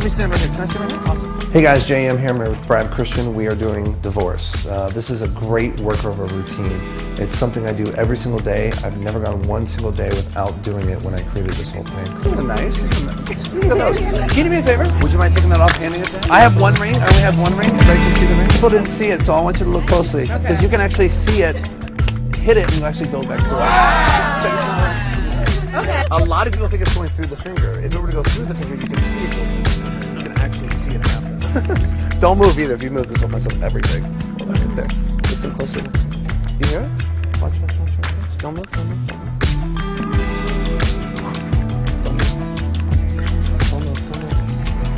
Let me stand right here. Can I stand right here? Awesome. Hey guys, JM here. I'm here with Brad Christian. We are doing divorce. This is a great worker of a routine. It's something I do every single day. I've never gone one single day without doing it when I created this whole thing. Nice. Look at those. Can you do me a favor? Would you mind taking that off, handing it to him? I have one ring. I only have one ring. Everybody can see the ring. People didn't see it, so I want you to look closely. Because you can actually see it, hit it, and you actually go back through it. Okay. A lot of people think it's going through the finger. If it were to go through the finger, you can see it go through the finger. You can actually see it happen. Don't move either. If you move, this will mess up everything. Hold on right there. Listen closer. You hear it? Watch. Don't move. Don't move.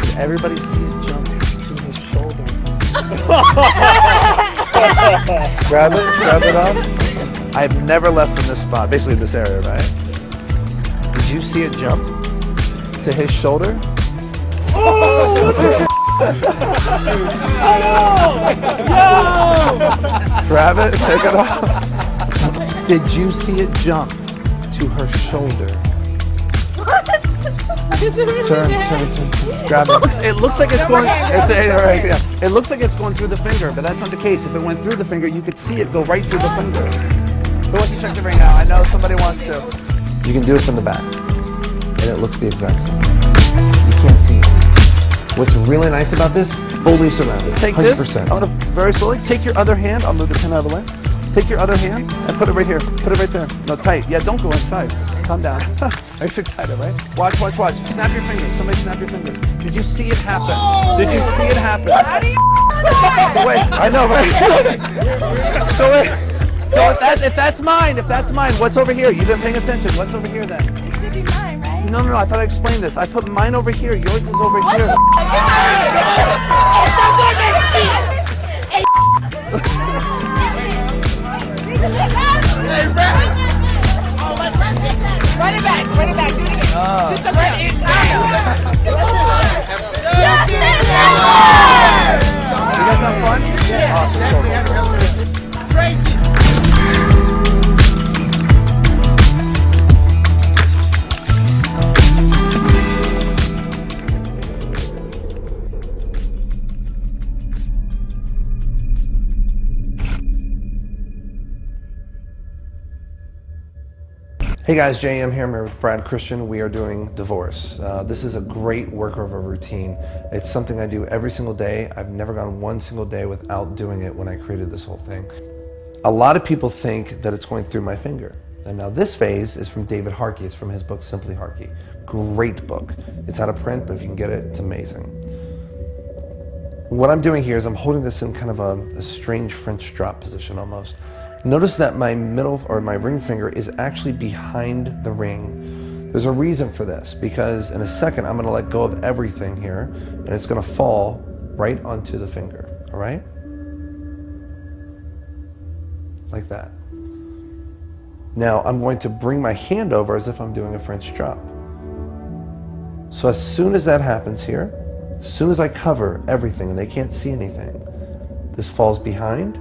Did everybody see it jump to his shoulder? Grab it off. I've never left from this spot, basically this area, right? Did you see it jump to his shoulder? Oh! Grab it, take it off. Did you see it jump to her shoulder? What? Turn. Grab it. It looks like it's going. It looks like it's going through the finger, but that's not the case. If it went through the finger, you could see it go right through the finger. Who wants to check the ring out? I know somebody wants to. You can do it from the back, and it looks the exact same. You can't see it. What's really nice about this? Fully surrounded. Take 100%. This. I want to very slowly take your other hand. I'll move the pin out of the way. Take your other hand and put it right here. Put it right there. No, tight. Yeah, don't go inside. Calm down. He's excited, right? Watch. Snap your fingers. Somebody snap your fingers. Did you see it happen? Did you see it happen? How do you know? So wait, I know, right? So wait. So if that's mine, what's over here? You've been paying attention. What's over here then? It should be mine, right? No, I thought I explained this. I put mine over here. Yours is over here. Run it back. Do it again. Do something else. You guys have fun? Yeah. Awesome. Crazy. Hey guys, JM here. I'm here with Brad Christian. We are doing divorce. This is a great worker of a routine. It's something I do every single day. I've never gone one single day without doing it when I created this whole thing. A lot of people think that it's going through my finger. And now this phase is from David Harkey. It's from his book, Simply Harkey. Great book. It's out of print, but if you can get it, it's amazing. What I'm doing here is I'm holding this in kind of a strange French drop position almost. Notice that my my ring finger is actually behind the ring. There's a reason for this, because in a second I'm going to let go of everything here and it's going to fall right onto the finger, all right? Like that. Now I'm going to bring my hand over as if I'm doing a French drop. So as soon as that happens here, as soon as I cover everything and they can't see anything, this falls behind.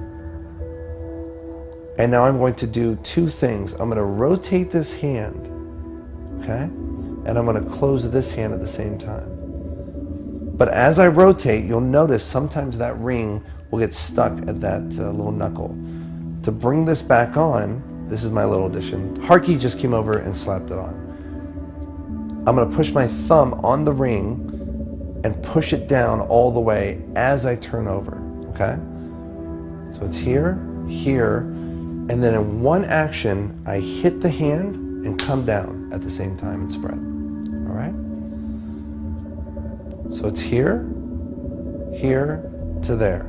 And now I'm going to do two things. I'm going to rotate this hand, okay? And I'm going to close this hand at the same time. But as I rotate, you'll notice sometimes that ring will get stuck at that little knuckle. To bring this back on, this is my little addition. Harkey just came over and slapped it on. I'm going to push my thumb on the ring and push it down all the way as I turn over, okay? So it's here, and then in one action, I hit the hand and come down at the same time and spread, all right? So it's here to there.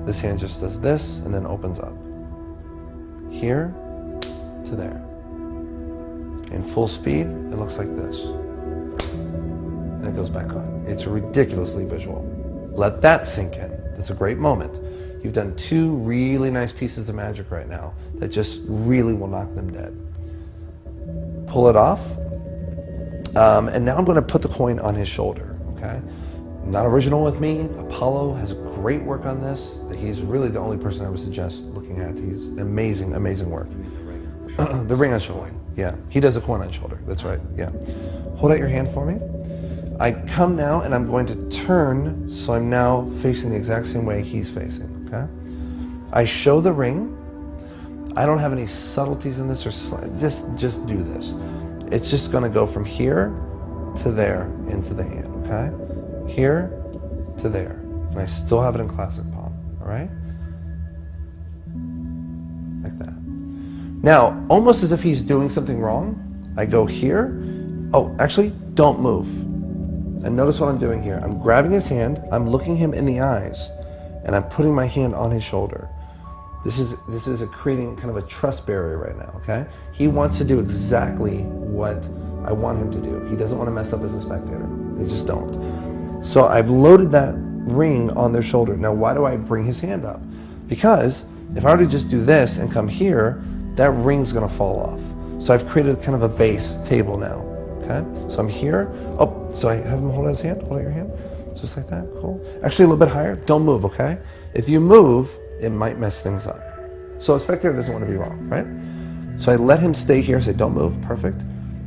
This hand just does this and then opens up. Here to there. In full speed, it looks like this. And it goes back on. It's ridiculously visual. Let that sink in. That's a great moment. You've done two really nice pieces of magic right now that just really will knock them dead. Pull it off. And now I'm going to put the coin on his shoulder, okay? Not original with me. Apollo has great work on this. He's really the only person I would suggest looking at. He's amazing, amazing work. The ring on shoulder. Yeah, he does a coin on shoulder. That's right, yeah. Hold out your hand for me. I come now and I'm going to turn, so I'm now facing the exact same way he's facing, okay? I show the ring. I don't have any subtleties in this, or just do this. It's just gonna go from here to there into the hand, okay? Here to there. And I still have it in classic palm, all right? Like that. Now, almost as if he's doing something wrong, I go here. Oh, actually, don't move. And notice what I'm doing here. I'm grabbing his hand, I'm looking him in the eyes, and I'm putting my hand on his shoulder. This is creating kind of a trust barrier right now, okay? He wants to do exactly what I want him to do. He doesn't want to mess up as a spectator. They just don't. So I've loaded that ring on their shoulder. Now, why do I bring his hand up? Because if I were to just do this and come here, that ring's gonna fall off. So I've created kind of a base table now, okay? So I'm here. Oh, so I have him hold his hand, hold out your hand. Just like that, cool. Actually, a little bit higher, don't move, okay? If you move, it might mess things up. So a spectator doesn't want to be wrong, right? So I let him stay here, say don't move, perfect.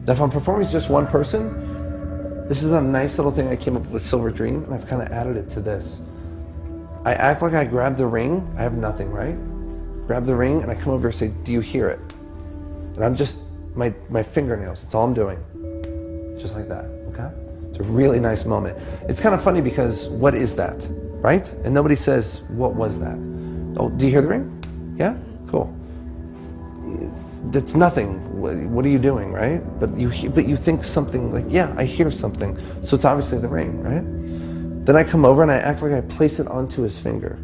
Now if I'm performing just one person, this is a nice little thing I came up with Silver Dream, and I've kind of added it to this. I act like I grab the ring, I have nothing, right? Grab the ring and I come over and say, do you hear it? And I'm just, my fingernails, that's all I'm doing. Just like that, okay? It's a really nice moment. It's kind of funny because what is that, right? And nobody says, what was that? Oh, do you hear the ring? Yeah? Cool. That's nothing. What are you doing, right? But you think something like, yeah, I hear something. So it's obviously the ring, right? Then I come over and I act like I place it onto his finger.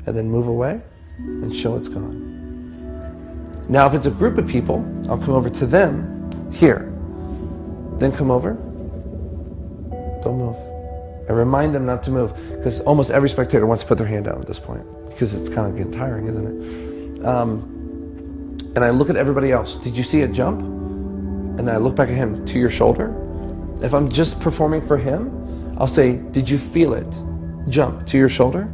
And then move away and show it's gone. Now, if it's a group of people, I'll come over to them here. Then come over. Don't move. I remind them not to move, because almost every spectator wants to put their hand down at this point, because it's kind of getting tiring, isn't it? And I look at everybody else. Did you see it jump? And then I look back at him, to your shoulder. If I'm just performing for him, I'll say, did you feel it jump to your shoulder?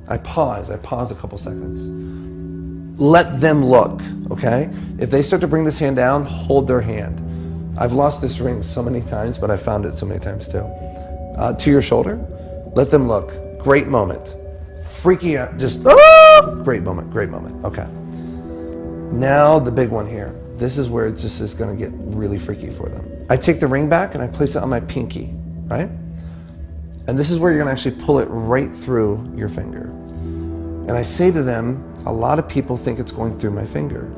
I pause a couple seconds. Let them look, okay? If they start to bring this hand down, hold their hand. I've lost this ring so many times, but I found it so many times too. To your shoulder, let them look. Great moment. Freaky out, just, great moment, okay. Now the big one here. This is where it just is gonna get really freaky for them. I take the ring back and I place it on my pinky, right? And this is where you're gonna actually pull it right through your finger. And I say to them, a lot of people think it's going through my finger.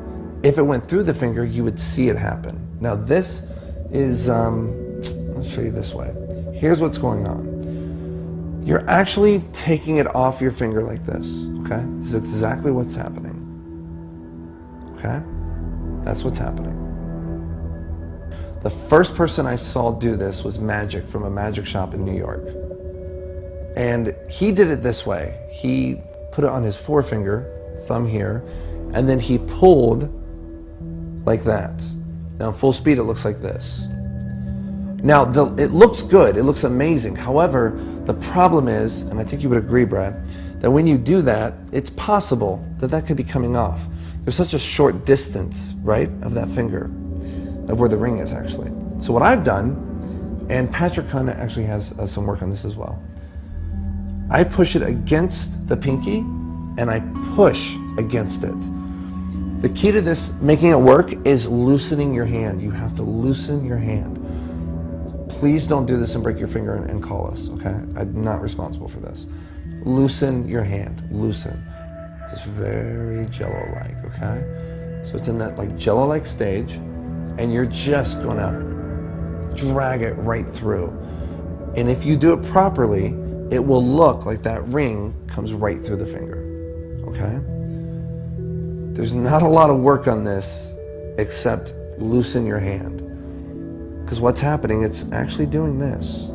If it went through the finger, you would see it happen. Now this is, I'll show you this way. Here's what's going on. You're actually taking it off your finger like this, okay? This is exactly what's happening, okay? That's what's happening. The first person I saw do this was Magic from a magic shop in New York. And he did it this way. He put it on his forefinger, thumb here, and then he pulled like that. Now, full speed, it looks like this. Now, it looks good, it looks amazing. However, the problem is, and I think you would agree, Brad, that when you do that, it's possible that that could be coming off. There's such a short distance, right, of that finger, of where the ring is actually. So what I've done, and Patrick Kahn actually has some work on this as well, I push it against the pinky, and I push against it. The key to this, making it work, is loosening your hand. You have to loosen your hand. Please don't do this and break your finger and call us, okay? I'm not responsible for this. Loosen your hand, loosen. Just very jello-like, okay? So it's in that like jello-like stage, and you're just gonna drag it right through. And if you do it properly, it will look like that ring comes right through the finger, okay? There's not a lot of work on this except loosen your hand. Because what's happening, it's actually doing this.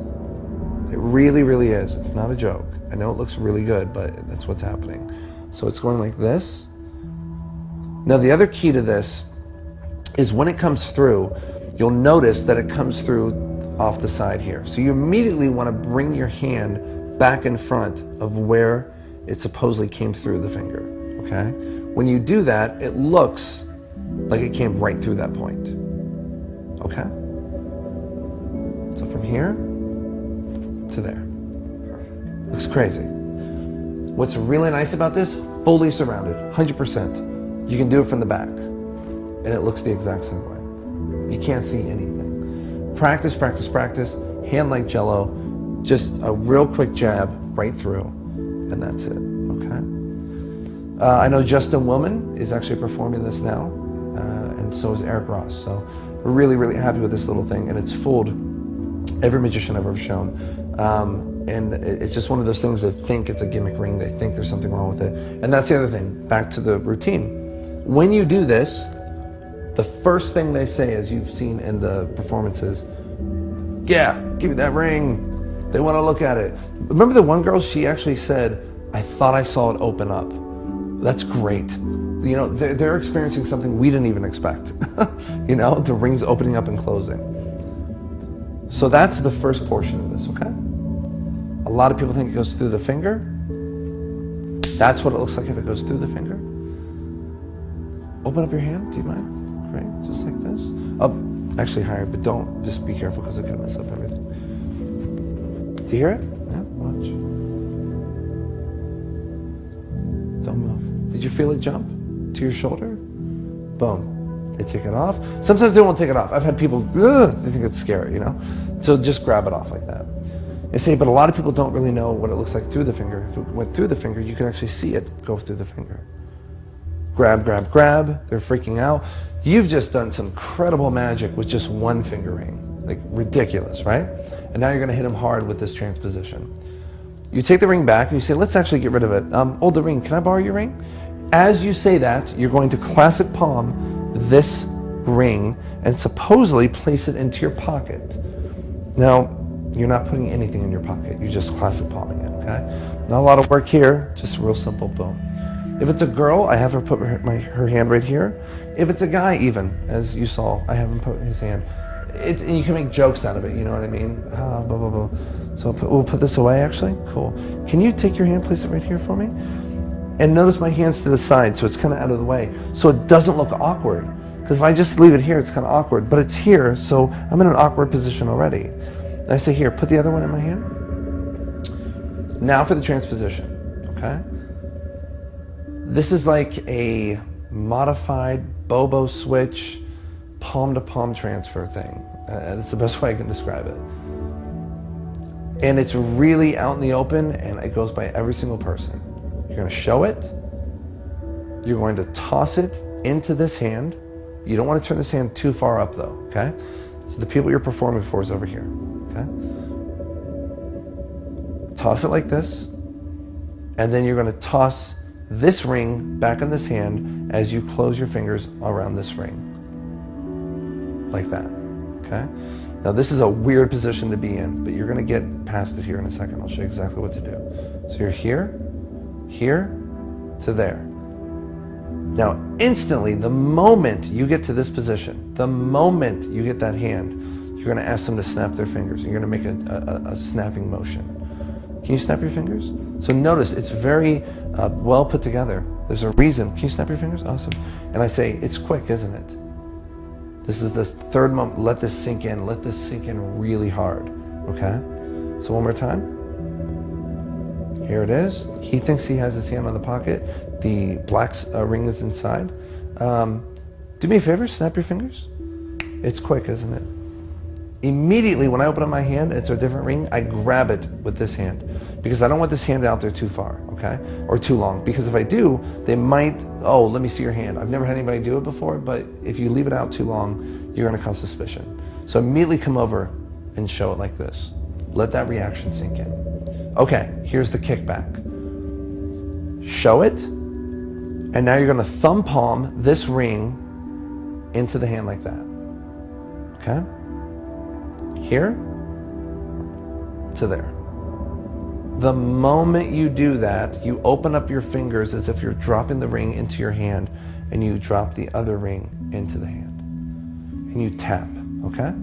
It really, really is. It's not a joke. I know it looks really good, but that's what's happening. So it's going like this. Now the other key to this is when it comes through, you'll notice that it comes through off the side here. So you immediately want to bring your hand back in front of where it supposedly came through the finger, okay? When you do that, it looks like it came right through that point, okay? So from here to there. Looks crazy. What's really nice about this, fully surrounded, 100%. You can do it from the back, and it looks the exact same way. You can't see anything. Practice, practice, practice, hand like jello, just a real quick jab right through, and that's it, okay? I know Justin Willman is actually performing this now, and so is Eric Ross, so we're really, really happy with this little thing, and it's fooled every magician I've ever shown. And it's just one of those things they think it's a gimmick ring, they think there's something wrong with it. And that's the other thing, back to the routine. When you do this, the first thing they say, as you've seen in the performances, yeah, give me that ring. They want to look at it. Remember the one girl, she actually said, I thought I saw it open up. That's great. You know, they're experiencing something we didn't even expect. You know, the ring's opening up and closing. So that's the first portion of this, okay? A lot of people think it goes through the finger. That's what it looks like if it goes through the finger. Open up your hand, do you mind? Great, just like this. Up, actually higher, but don't, just be careful because it could mess up everything. Do you hear it? Yeah, watch. Don't move. Did you feel it jump to your shoulder? Boom. They take it off. Sometimes they won't take it off. I've had people, they think it's scary, you know? So just grab it off like that. I say, but a lot of people don't really know what it looks like through the finger. If it went through the finger, you can actually see it go through the finger. Grab, grab, grab. They're freaking out. You've just done some incredible magic with just one finger ring. Like ridiculous, right? And now you're going to hit them hard with this transposition. You take the ring back and you say, let's actually get rid of it. Oh, the ring, can I borrow your ring? As you say that, you're going to classic palm this ring and supposedly place it into your pocket. Now, you're not putting anything in your pocket. You're just classic palming it, okay? Not a lot of work here, just real simple, boom. If it's a girl, I have her put her hand right here. If it's a guy even, as you saw, I have him put his hand. And you can make jokes out of it, you know what I mean? Blah, blah, blah. So we'll put this away actually, cool. Can you take your hand, place it right here for me? And notice my hand's to the side, so it's kind of out of the way. So it doesn't look awkward. Because if I just leave it here, it's kind of awkward. But it's here, so I'm in an awkward position already. And I say, here, put the other one in my hand. Now for the transposition, okay? This is like a modified Bobo switch, palm-to-palm transfer thing. That's the best way I can describe it. And it's really out in the open, and it goes by every single person. You're going to show it. You're going to toss it into this hand. You don't want to turn this hand too far up, though, okay? So the people you're performing for is over here, okay? Toss it like this, and then you're going to toss this ring back in this hand as you close your fingers around this ring. Like that, okay? Now this is a weird position to be in, but you're going to get past it here in a second. I'll show you exactly what to do. So you're here, here, to there. Now instantly, the moment you get to this position, the moment you get that hand, you're going to ask them to snap their fingers. You're going to make a snapping motion. Can you snap your fingers? So notice, it's very well put together. There's a reason. Can you snap your fingers? Awesome. And I say, it's quick, isn't it? This is the third moment. Let this sink in. Let this sink in really hard. Okay? So one more time. Here it is. He thinks he has his hand on the pocket. The black ring is inside. Do me a favor, snap your fingers. It's quick, isn't it? Immediately when I open up my hand and it's a different ring, I grab it with this hand because I don't want this hand out there too far, okay? Or too long, because if I do, they might, oh, let me see your hand. I've never had anybody do it before, but if you leave it out too long, you're gonna cause suspicion. So immediately come over and show it like this. Let that reaction sink in. Okay, here's the kickback. Show it, and now you're gonna thumb palm this ring into the hand like that, okay? Here to there. The moment you do that, you open up your fingers as if you're dropping the ring into your hand, and you drop the other ring into the hand. And you tap, okay?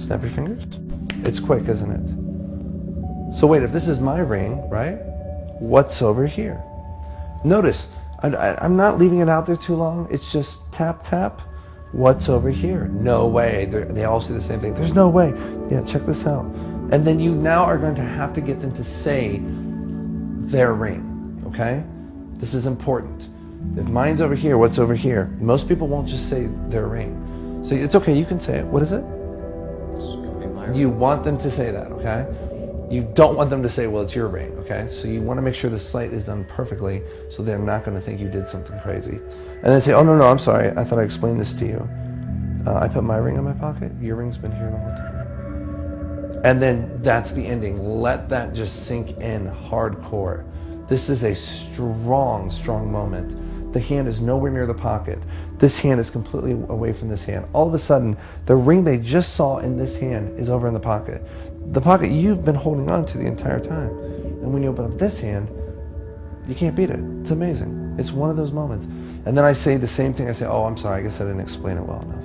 Snap your fingers. It's quick, isn't it? So wait, if this is my ring, right? What's over here? Notice, I'm not leaving it out there too long. It's just tap, tap. What's over here? No way. They all say the same thing. There's no way. Yeah, check this out. And then you now are going to have to get them to say their ring, okay? This is important. If mine's over here, what's over here? Most people won't just say their ring. So it's okay, you can say it. What is it? You want them to say that, okay? You don't want them to say, well, it's your ring, okay? So you want to make sure the sleight is done perfectly so they're not going to think you did something crazy. And then say, oh, no, I'm sorry. I thought I explained this to you. I put my ring in my pocket. Your ring's been here the whole time. And then that's the ending. Let that just sink in hardcore. This is a strong, strong moment. The hand is nowhere near the pocket. This hand is completely away from this hand. All of a sudden, the ring they just saw in this hand is over in the pocket. The pocket you've been holding on to the entire time. And when you open up this hand, you can't beat it. It's amazing. It's one of those moments. And then I say the same thing. I say, oh, I'm sorry. I guess I didn't explain it well enough.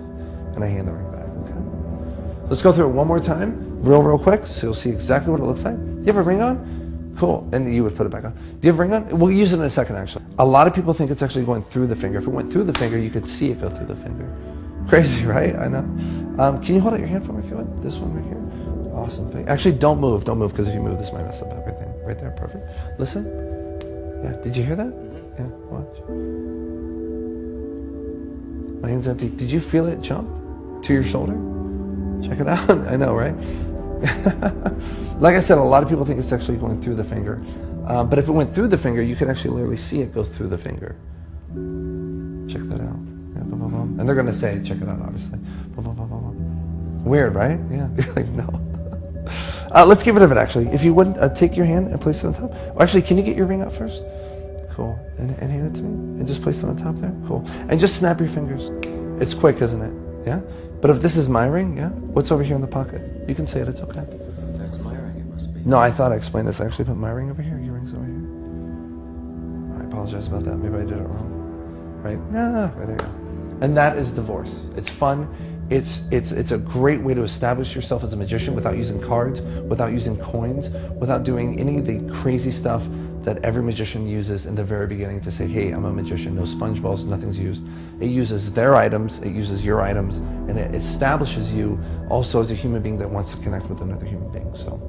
And I hand the ring back. Okay. Let's go through it one more time, real quick, so you'll see exactly what it looks like. You have a ring on? Cool. And you would put it back on. Do you have a ring on? We'll use it in a second, actually. A lot of people think it's actually going through the finger. If it went through the finger, you could see it go through the finger. Crazy, right? I know. Can you hold out your hand for me if you want? This one right here. Awesome. Actually, don't move, because if you move, this might mess up everything. Right there, perfect. Listen. Yeah, did you hear that? Yeah, watch. My hand's empty. Did you feel it jump to your shoulder? Check it out. I know, right? Like I said, a lot of people think it's actually going through the finger. But if it went through the finger, you can actually literally see it go through the finger. Check that out. Yeah, boom, boom, boom. And they're going to say, check it out, obviously. Boom, boom, boom, boom, boom. Weird, right? Yeah. You're like, no. Let's give it a bit, actually. If you wouldn't, take your hand and place it on top. Or actually, can you get your ring out first? Cool. And hand it to me. And just place it on top there. Cool. And just snap your fingers. It's quick, isn't it? Yeah? But if this is my ring, yeah? What's over here in the pocket? You can say it. It's okay. That's my ring, it must be. No, I thought I explained this. I actually put my ring over here. Your ring's over here. I apologize about that. Maybe I did it wrong. Right? Yeah, right there you go. And that is divorce. It's fun. It's a great way to establish yourself as a magician without using cards, without using coins, without doing any of the crazy stuff that every magician uses in the very beginning to say, hey, I'm a magician. No sponge balls, nothing's used. It uses their items, it uses your items, and it establishes you also as a human being that wants to connect with another human being. So,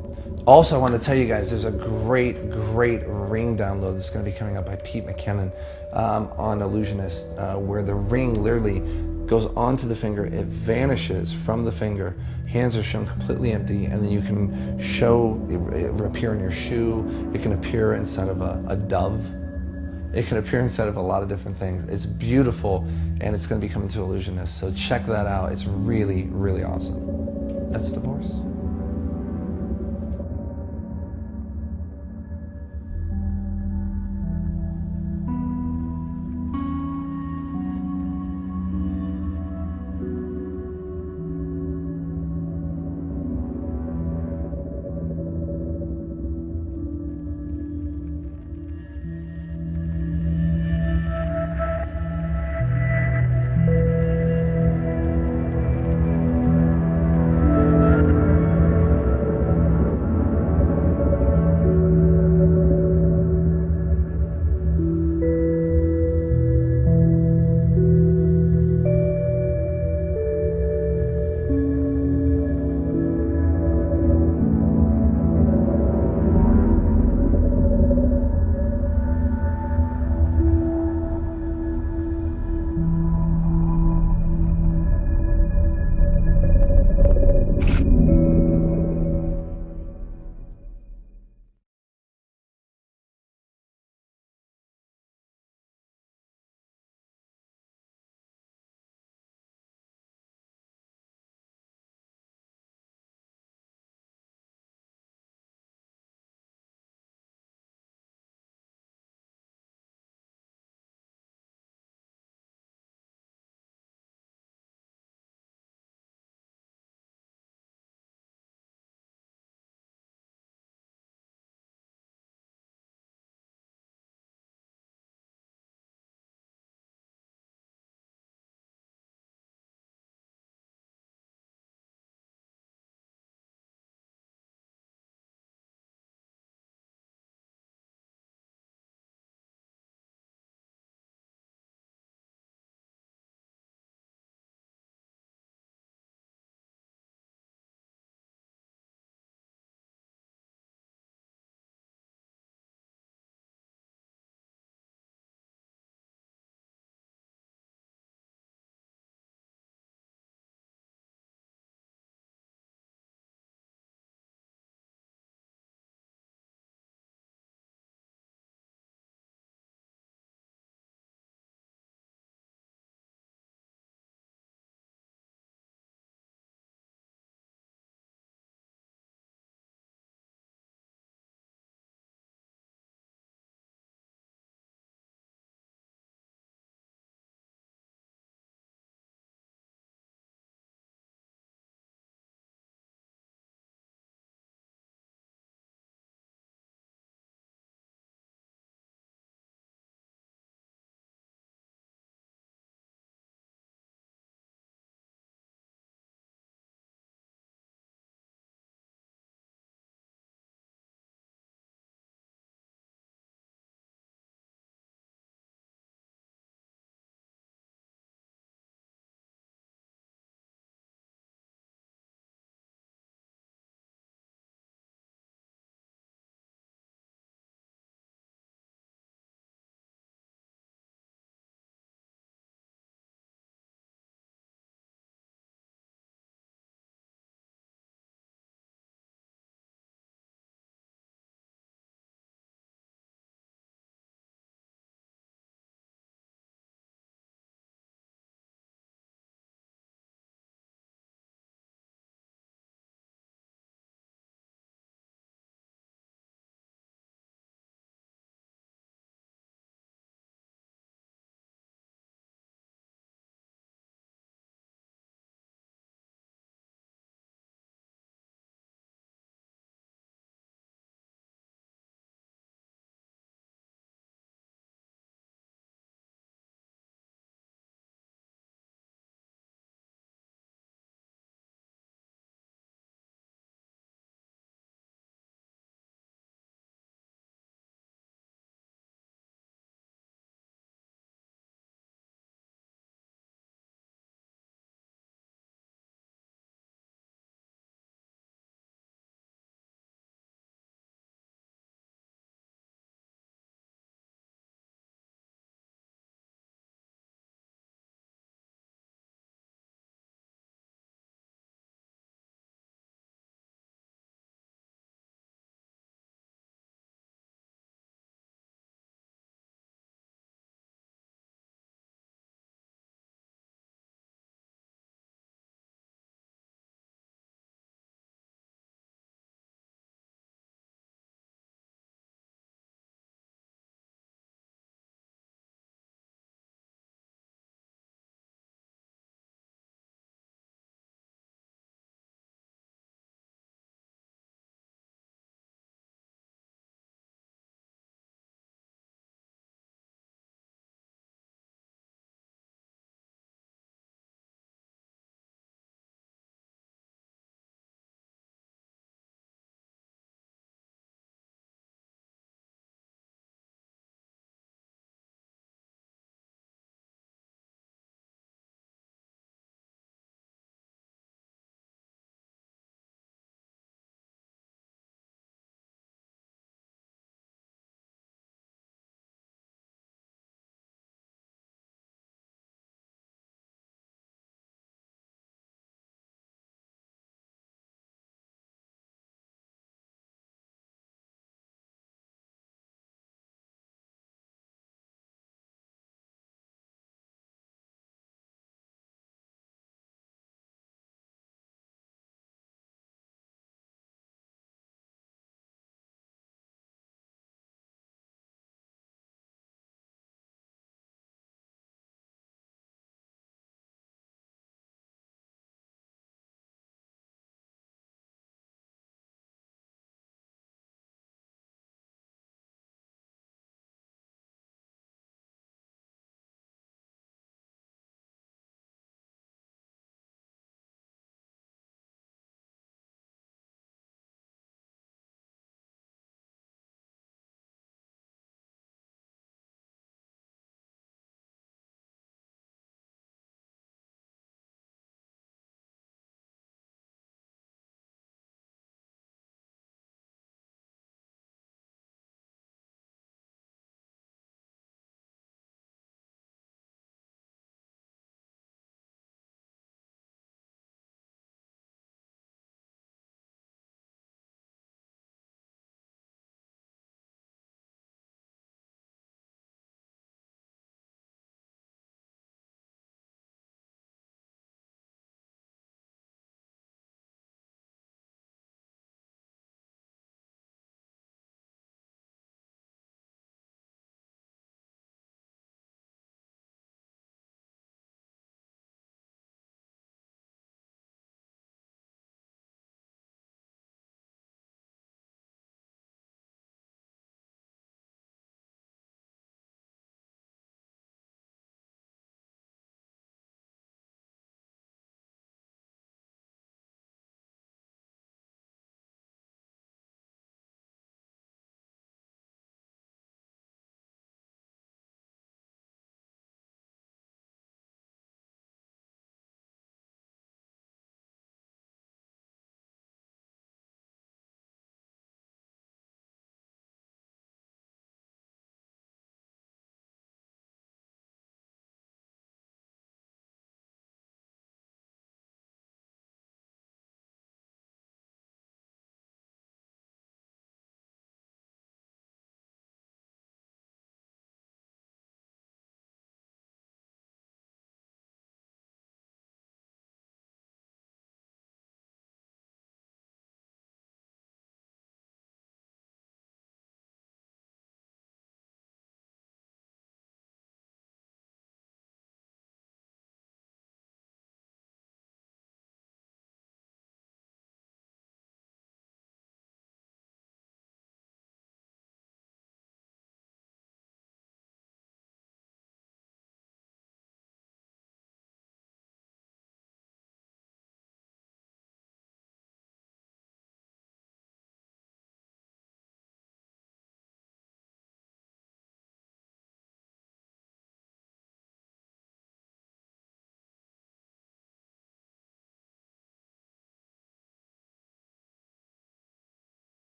also I want to tell you guys, there's a great ring download that's going to be coming up by Pete McKinnon on Illusionist, where the ring literally goes onto the finger, it vanishes from the finger, hands are shown completely empty, and then you can show it appear in your shoe, it can appear inside of a dove, it can appear inside of a lot of different things. It's beautiful, and it's going to be coming to Illusionist, so check that out. It's really, really awesome. That's divorce.